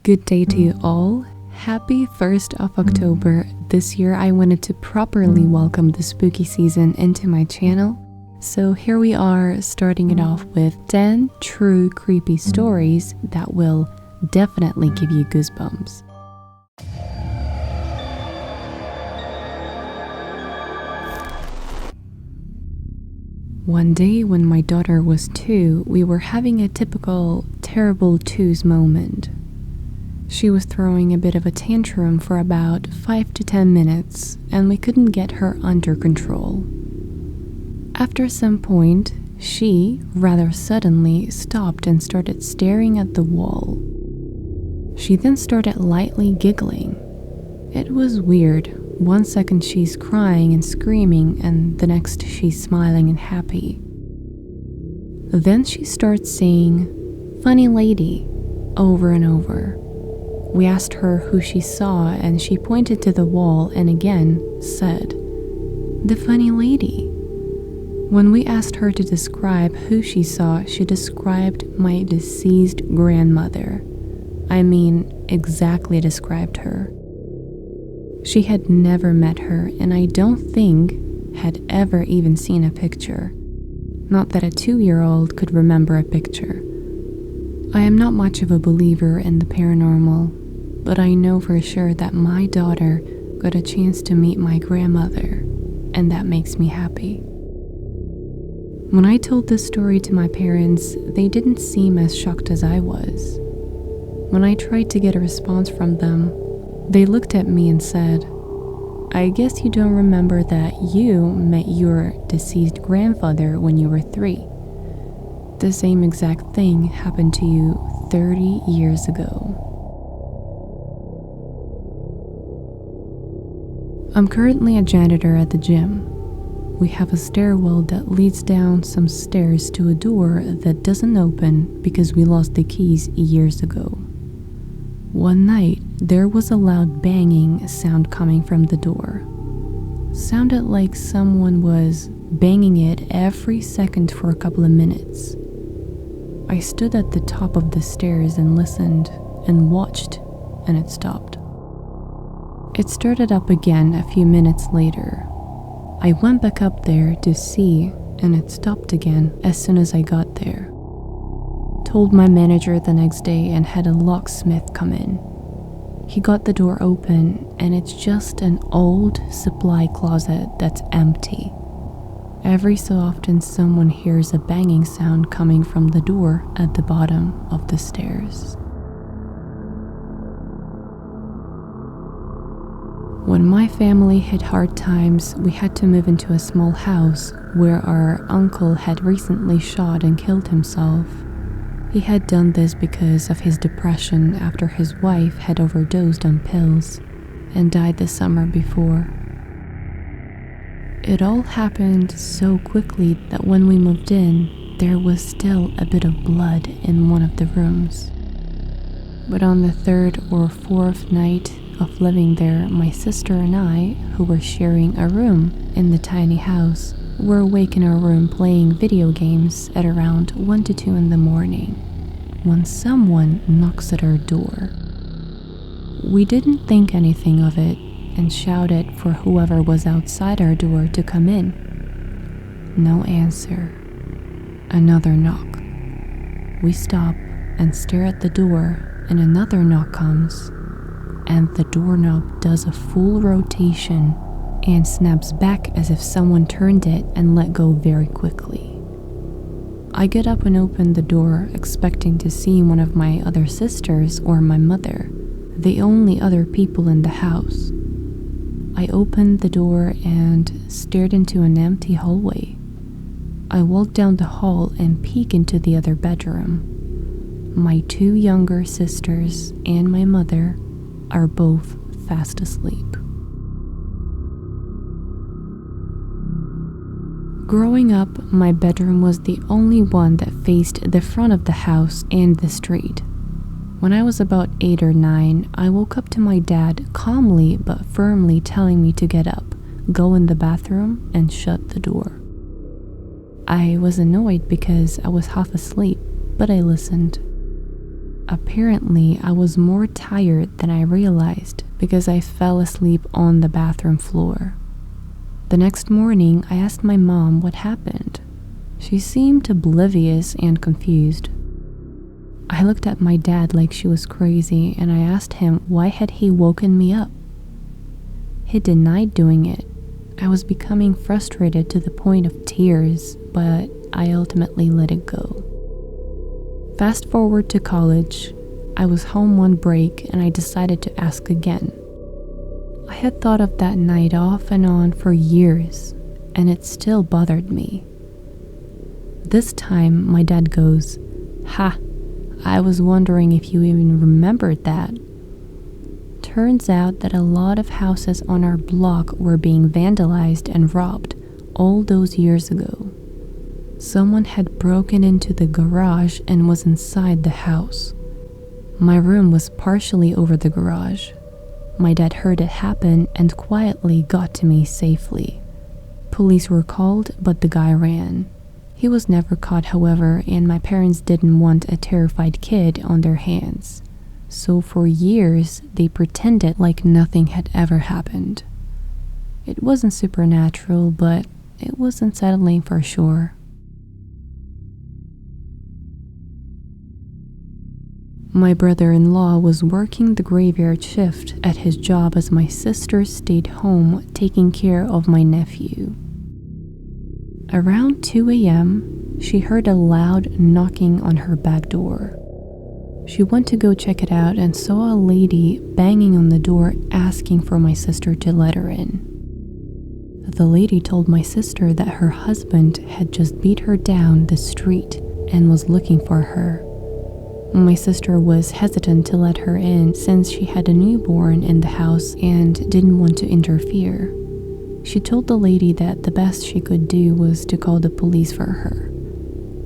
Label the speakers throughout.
Speaker 1: Good day to you all. Happy 1st of October. This year I wanted to properly welcome the spooky season into my channel. So here we are, starting it off with 10 true creepy stories that will definitely give you goosebumps. One day when my daughter was 2, we were having a typical terrible twos moment. She was throwing a bit of a tantrum for about 5 to 10 minutes, and we couldn't get her under control. After some point, she rather suddenly stopped and started staring at the wall. She then started lightly giggling. It was weird. One second she's crying and screaming, and the next she's smiling and happy. Then she starts saying, "Funny lady," over and over. We asked her who she saw, and she pointed to the wall and again said, "The funny lady." When we asked her to describe who she saw, she described my deceased grandmother. I mean, exactly described her. She had never met her, and I don't think had ever even seen a picture. Not that a 2-year-old could remember a picture. I am not much of a believer in the paranormal, but I know for sure that my daughter got a chance to meet my grandmother, and that makes me happy. When I told this story to my parents, they didn't seem as shocked as I was. When I tried to get a response from them, they looked at me and said, "I guess you don't remember that you met your deceased grandfather when you were 3. The same exact thing happened to you 30 years ago." I'm currently a janitor at the gym. We have a stairwell that leads down some stairs to a door that doesn't open because we lost the keys years ago. One night, there was a loud banging sound coming from the door. Sounded like someone was banging it every second for a couple of minutes. I stood at the top of the stairs and listened and watched, and it stopped. It started up again a few minutes later. I went back up there to see, and it stopped again as soon as I got there. Told my manager the next day and had a locksmith come in. He got the door open, and it's just an old supply closet that's empty. Every so often someone hears a banging sound coming from the door at the bottom of the stairs. When my family hit hard times, we had to move into a small house where our uncle had recently shot and killed himself. He had done this because of his depression after his wife had overdosed on pills and died the summer before. It all happened so quickly that when we moved in, there was still a bit of blood in one of the rooms. But on the 3rd or 4th night of living there, my sister and I, who were sharing a room in the tiny house, were awake in our room playing video games at around 1 to 2 in the morning when someone knocks at our door. We didn't think anything of it and shouted for whoever was outside our door to come in. No answer. Another knock. We stop and stare at the door, and another knock comes, and the doorknob does a full rotation and snaps back as if someone turned it and let go very quickly. I get up and open the door, expecting to see one of my other sisters or my mother, the only other people in the house. I opened the door and stared into an empty hallway. I walk down the hall and peek into the other bedroom. My 2 younger sisters and my mother are both fast asleep. Growing up, my bedroom was the only one that faced the front of the house and the street. When I was about 8 or 9, I woke up to my dad calmly but firmly telling me to get up, go in the bathroom, and shut the door. I was annoyed because I was half asleep, but I listened. Apparently, I was more tired than I realized because I fell asleep on the bathroom floor. The next morning, I asked my mom what happened. She seemed oblivious and confused. I looked at my dad like she was crazy and I asked him why had he woken me up. He denied doing it. I was becoming frustrated to the point of tears, but I ultimately let it go. Fast forward to college, I was home one break and I decided to ask again. I had thought of that night off and on for years, and it still bothered me. This time, my dad goes, "Ha, I was wondering if you even remembered that." Turns out that a lot of houses on our block were being vandalized and robbed all those years ago. Someone had broken into the garage and was inside the house. My room was partially over the garage. My dad heard it happen and quietly got to me safely. Police were called, but the guy ran. He was never caught, however, and my parents didn't want a terrified kid on their hands. So for years, they pretended like nothing had ever happened. It wasn't supernatural, but it was unsettling for sure. My brother-in-law was working the graveyard shift at his job as my sister stayed home taking care of my nephew. Around 2 a.m., she heard a loud knocking on her back door. She went to go check it out and saw a lady banging on the door asking for my sister to let her in. The lady told my sister that her husband had just beat her down the street and was looking for her. My sister was hesitant to let her in since she had a newborn in the house and didn't want to interfere. She told the lady that the best she could do was to call the police for her.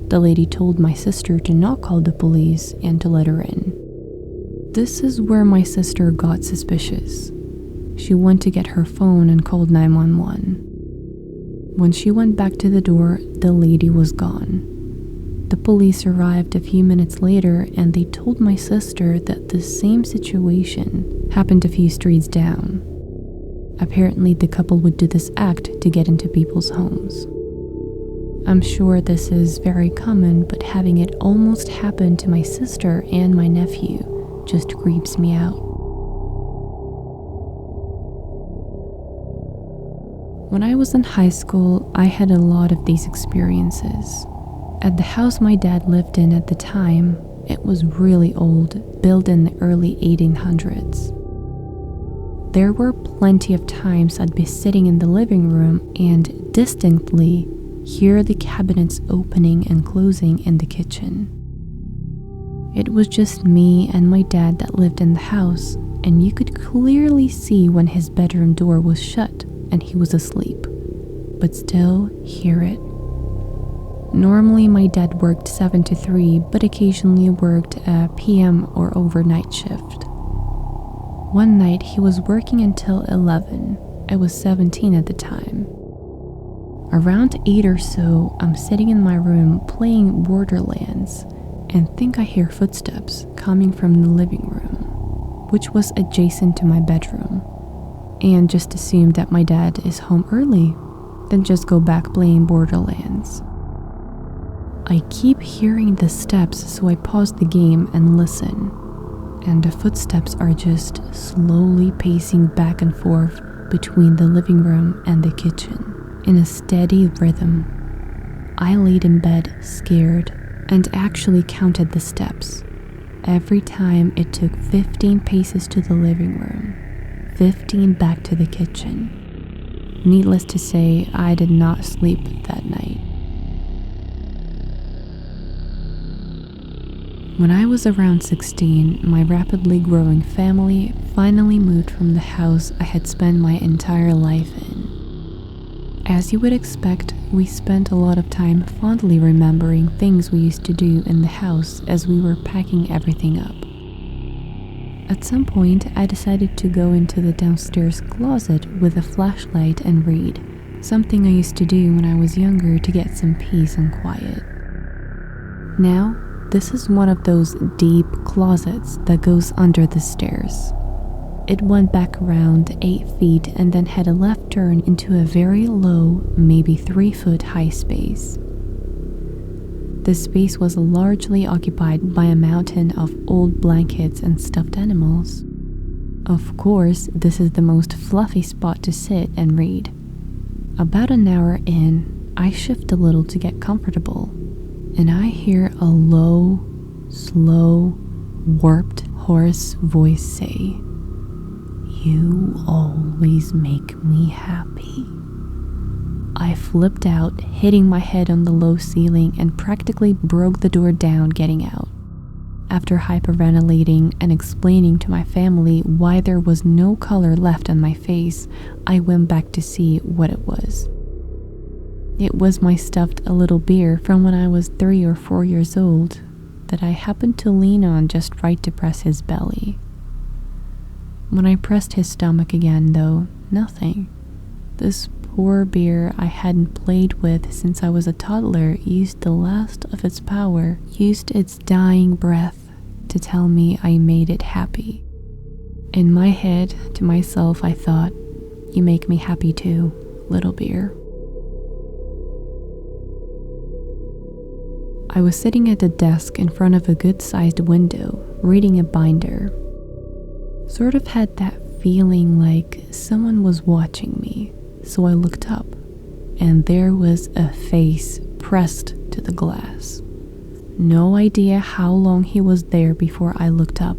Speaker 1: The lady told my sister to not call the police and to let her in. This is where my sister got suspicious. She went to get her phone and called 911. When she went back to the door, the lady was gone. The police arrived a few minutes later and they told my sister that the same situation happened a few streets down. Apparently, the couple would do this act to get into people's homes. I'm sure this is very common, but having it almost happen to my sister and my nephew just creeps me out. When I was in high school, I had a lot of these experiences. At the house my dad lived in at the time, it was really old, built in the early 1800s. There were plenty of times I'd be sitting in the living room and distinctly hear the cabinets opening and closing in the kitchen. It was just me and my dad that lived in the house, and you could clearly see when his bedroom door was shut and he was asleep, but still hear it. Normally my dad worked 7 to 3, but occasionally worked a PM or overnight shift. One night he was working until 11. I was 17 at the time. Around 8 or so, I'm sitting in my room playing Borderlands and think I hear footsteps coming from the living room, which was adjacent to my bedroom, and just assumed that my dad is home early, then just go back playing Borderlands. I keep hearing the steps, so I pause the game and listen, and the footsteps are just slowly pacing back and forth between the living room and the kitchen in a steady rhythm. I laid in bed scared and actually counted the steps. Every time it took 15 paces to the living room, 15 back to the kitchen. Needless to say, I did not sleep that night. When I was around 16, my rapidly growing family finally moved from the house I had spent my entire life in. As you would expect, we spent a lot of time fondly remembering things we used to do in the house as we were packing everything up. At some point, I decided to go into the downstairs closet with a flashlight and read, something I used to do when I was younger to get some peace and quiet. Now, This is one of those deep closets that goes under the stairs. It went back around 8 feet and then had a left turn into a very low, maybe 3-foot high space. The space was largely occupied by a mountain of old blankets and stuffed animals. Of course, this is the most fluffy spot to sit and read. About an hour in, I shift a little to get comfortable, and I hear a low, slow, warped, hoarse voice say, "You always make me happy." I flipped out, hitting my head on the low ceiling and practically broke the door down getting out. After hyperventilating and explaining to my family why there was no color left on my face, I went back to see what it was. It was my stuffed little bear from when I was 3 or 4 years old that I happened to lean on just right to press his belly. When I pressed his stomach again, though, nothing. This poor bear I hadn't played with since I was a toddler used the last of its power, used its dying breath to tell me I made it happy. In my head, to myself, I thought, "You make me happy too, little bear." I was sitting at a desk in front of a good-sized window, reading a binder. Sort of had that feeling like someone was watching me, so I looked up, and there was a face pressed to the glass. No idea how long he was there before I looked up.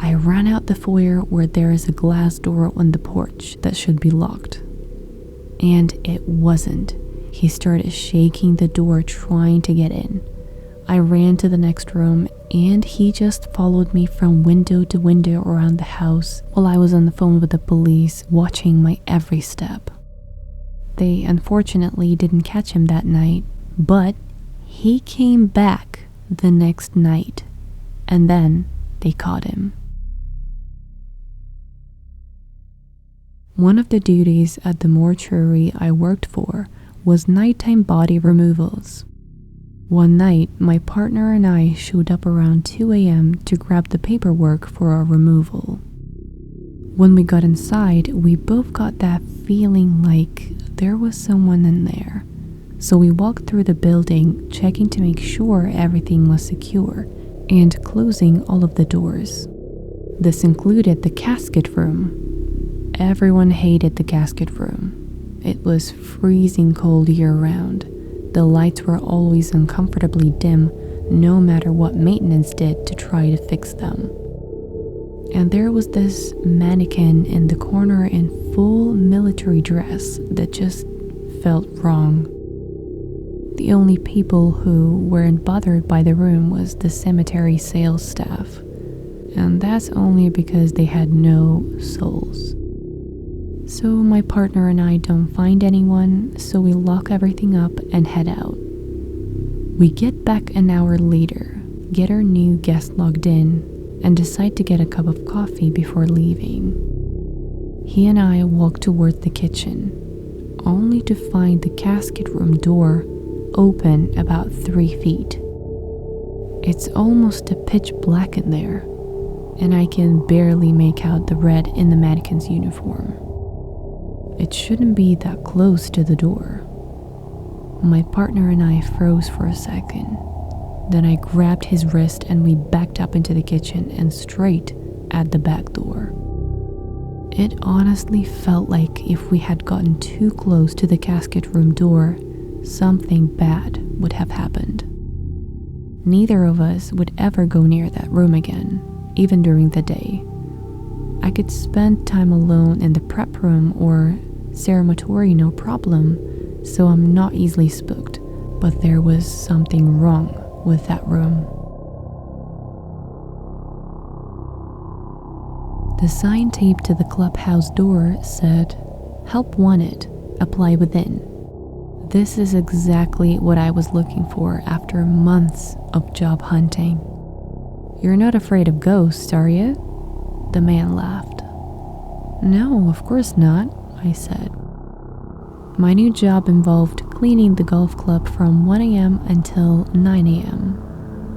Speaker 1: I ran out the foyer where there is a glass door on the porch that should be locked. And it wasn't. He started shaking the door trying to get in. I ran to the next room and he just followed me from window to window around the house while I was on the phone with the police watching my every step. They unfortunately didn't catch him that night, but he came back the next night, and then they caught him. One of the duties at the mortuary I worked for was nighttime body removals. One night, my partner and I showed up around 2 a.m. to grab the paperwork for our removal. When we got inside, we both got that feeling like there was someone in there. So we walked through the building, checking to make sure everything was secure, and closing all of the doors. This included the casket room. Everyone hated the casket room. It was freezing cold year-round. The lights were always uncomfortably dim, no matter what maintenance did to try to fix them. And there was this mannequin in the corner in full military dress that just felt wrong. The only people who weren't bothered by the room was the cemetery sales staff, and that's only because they had no souls. So my partner and I don't find anyone, so we lock everything up and head out. We get back an hour later, get our new guest logged in, and decide to get a cup of coffee before leaving. He and I walk toward the kitchen, only to find the casket room door open about 3 feet. It's almost a pitch black in there, and I can barely make out the red in the mannequin's uniform. It shouldn't be that close to the door. My partner and I froze for a second. Then I grabbed his wrist and we backed up into the kitchen and straight at the back door. It honestly felt like if we had gotten too close to the casket room door, something bad would have happened. Neither of us would ever go near that room again, even during the day. I could spend time alone in the prep room or cemetery no problem, so I'm not easily spooked, but there was something wrong with that room. The sign taped to the clubhouse door said, "Help wanted, apply within." This is exactly what I was looking for after months of job hunting. "You're not afraid of ghosts, are you?" The man laughed. "No, of course not," I said. My new job involved cleaning the golf club from 1 a.m. until 9 a.m.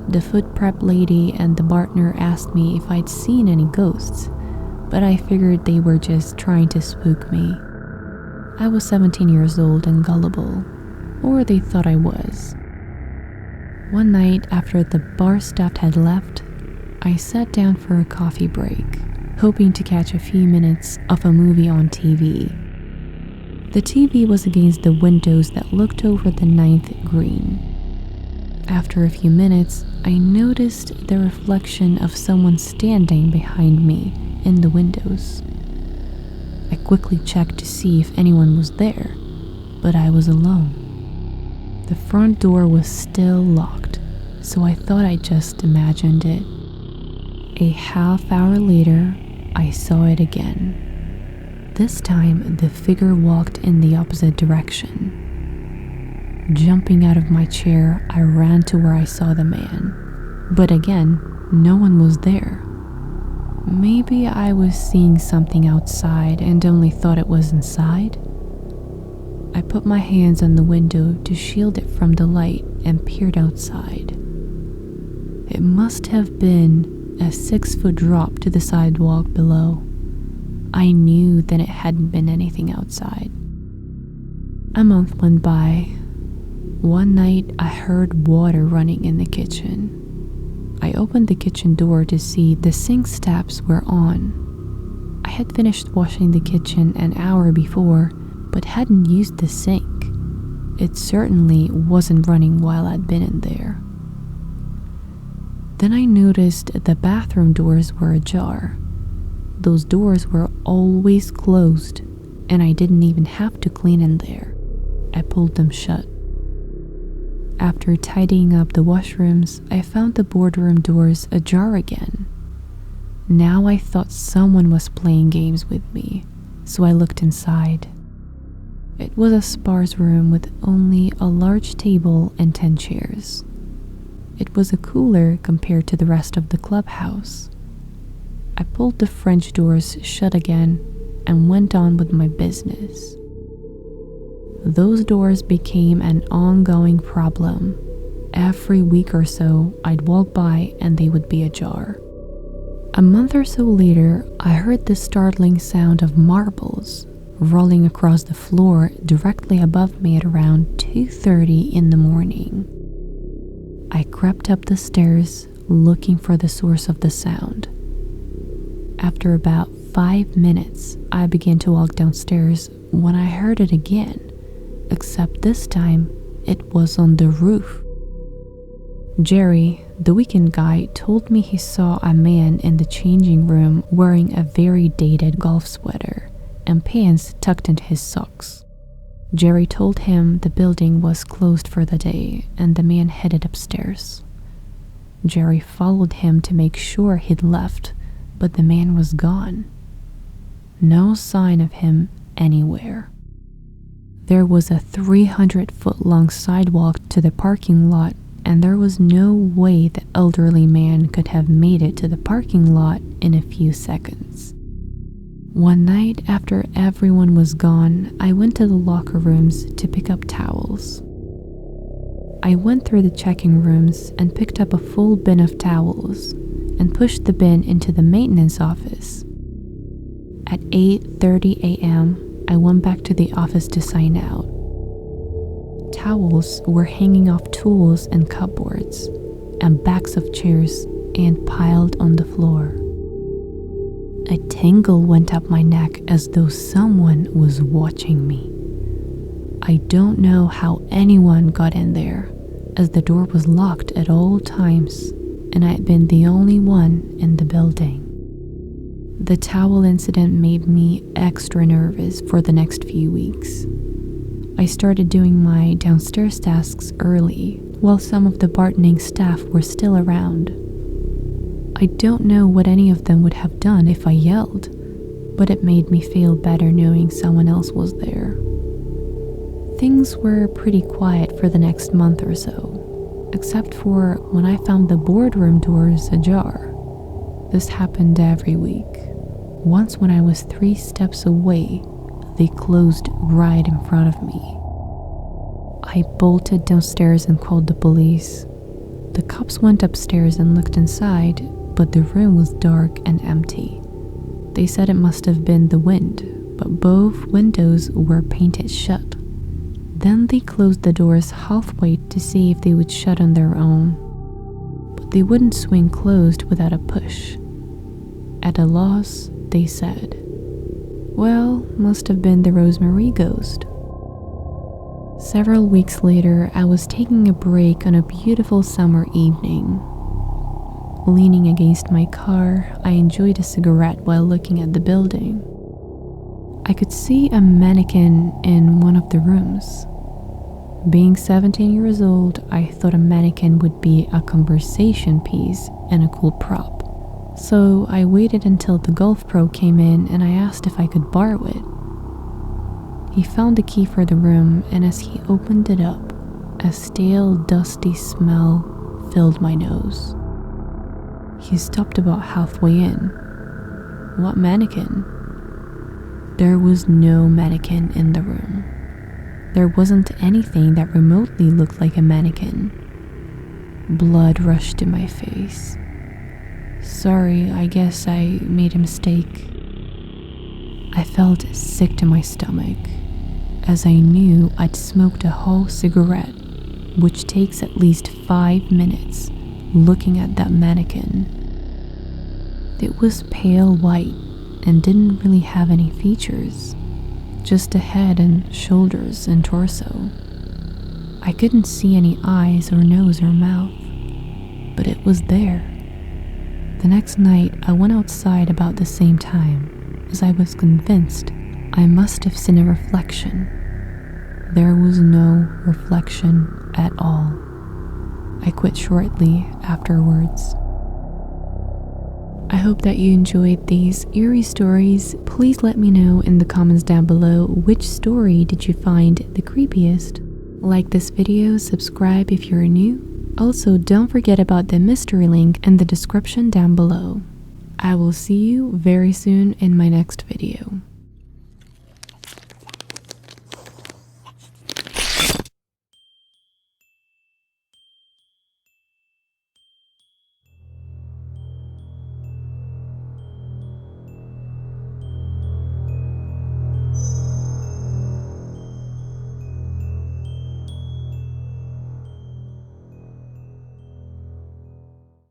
Speaker 1: The food prep lady and the partner asked me if I'd seen any ghosts, but I figured they were just trying to spook me. I was 17 years old and gullible, or they thought I was. One night after the bar staff had left, I sat down for a coffee break, hoping to catch a few minutes of a movie on TV. The TV was against the windows that looked over the 9th green. After a few minutes, I noticed the reflection of someone standing behind me in the windows. I quickly checked to see if anyone was there, but I was alone. The front door was still locked, so I thought I just imagined it. A half hour later, I saw it again. This time, the figure walked in the opposite direction. Jumping out of my chair, I ran to where I saw the man. But again, no one was there. Maybe I was seeing something outside and only thought it was inside. I put my hands on the window to shield it from the light and peered outside. It must have been a 6-foot drop to the sidewalk below. I knew that it hadn't been anything outside. A month went by. One night, I heard water running in the kitchen. I opened the kitchen door to see the sink taps were on. I had finished washing the kitchen an hour before, but hadn't used the sink. It certainly wasn't running while I'd been in there. Then I noticed the bathroom doors were ajar. Those doors were always closed, and I didn't even have to clean in there. I pulled them shut. After tidying up the washrooms, I found the boardroom doors ajar again. Now I thought someone was playing games with me, so I looked inside. It was a sparse room with only a large table and 10 chairs. It was a cooler compared to the rest of the clubhouse. I pulled the French doors shut again and went on with my business. Those doors became an ongoing problem. Every week or so, I'd walk by and they would be ajar. A month or so later, I heard the startling sound of marbles rolling across the floor directly above me at around 2:30 in the morning. I crept up the stairs looking for the source of the sound. After about 5 minutes, I began to walk downstairs when I heard it again, except this time it was on the roof. Jerry, the weekend guy, told me he saw a man in the changing room wearing a very dated golf sweater and pants tucked into his socks. Jerry told him the building was closed for the day and the man headed upstairs. Jerry followed him to make sure he'd left, but the man was gone. No sign of him anywhere. There was a 300-foot-long sidewalk to the parking lot, and there was no way the elderly man could have made it to the parking lot in a few seconds. One night after everyone was gone, I went to the locker rooms to pick up towels. I went through the checking rooms and picked up a full bin of towels and pushed the bin into the maintenance office. At 8:30 a.m., I went back to the office to sign out. Towels were hanging off tools and cupboards, and backs of chairs and piled on the floor. A tingle went up my neck as though someone was watching me. I don't know how anyone got in there, as the door was locked at all times, and I'd been the only one in the building. The towel incident made me extra nervous for the next few weeks. I started doing my downstairs tasks early, while some of the bartending staff were still around. I don't know what any of them would have done if I yelled, but it made me feel better knowing someone else was there. Things were pretty quiet for the next month or so, except for when I found the boardroom doors ajar. This happened every week. Once when I was 3 steps away, they closed right in front of me. I bolted downstairs and called the police. The cops went upstairs and looked inside, but the room was dark and empty. They said it must have been the wind, but both windows were painted shut. Then they closed the doors halfway to see if they would shut on their own, but they wouldn't swing closed without a push. At a loss, they said, "Well, must have been the Rosemary ghost." Several weeks later, I was taking a break on a beautiful summer evening. Leaning against my car, I enjoyed a cigarette while looking at the building. I could see a mannequin in one of the rooms. Being 17 years old, I thought a mannequin would be a conversation piece and a cool prop. So I waited until the golf pro came in and I asked if I could borrow it. He found the key for the room, and as he opened it up, a stale, dusty smell filled my nose. He stopped about halfway in. "What mannequin?" There was no mannequin in the room. There wasn't anything that remotely looked like a mannequin. Blood rushed to my face. "Sorry, I guess I made a mistake." I felt sick to my stomach, as I knew I'd smoked a whole cigarette, which takes at least 5 minutes, looking at that mannequin. It was pale white and didn't really have any features, just a head and shoulders and torso. I couldn't see any eyes or nose or mouth, but it was there. The next night, I went outside about the same time, as I was convinced I must have seen a reflection. There was no reflection at all. I quit shortly afterwards. I hope that you enjoyed these eerie stories. Please let me know in the comments down below which story did you find the creepiest. Like this video, subscribe if you're new. Also, don't forget about the mystery link in the description down below. I will see you very soon in my next video.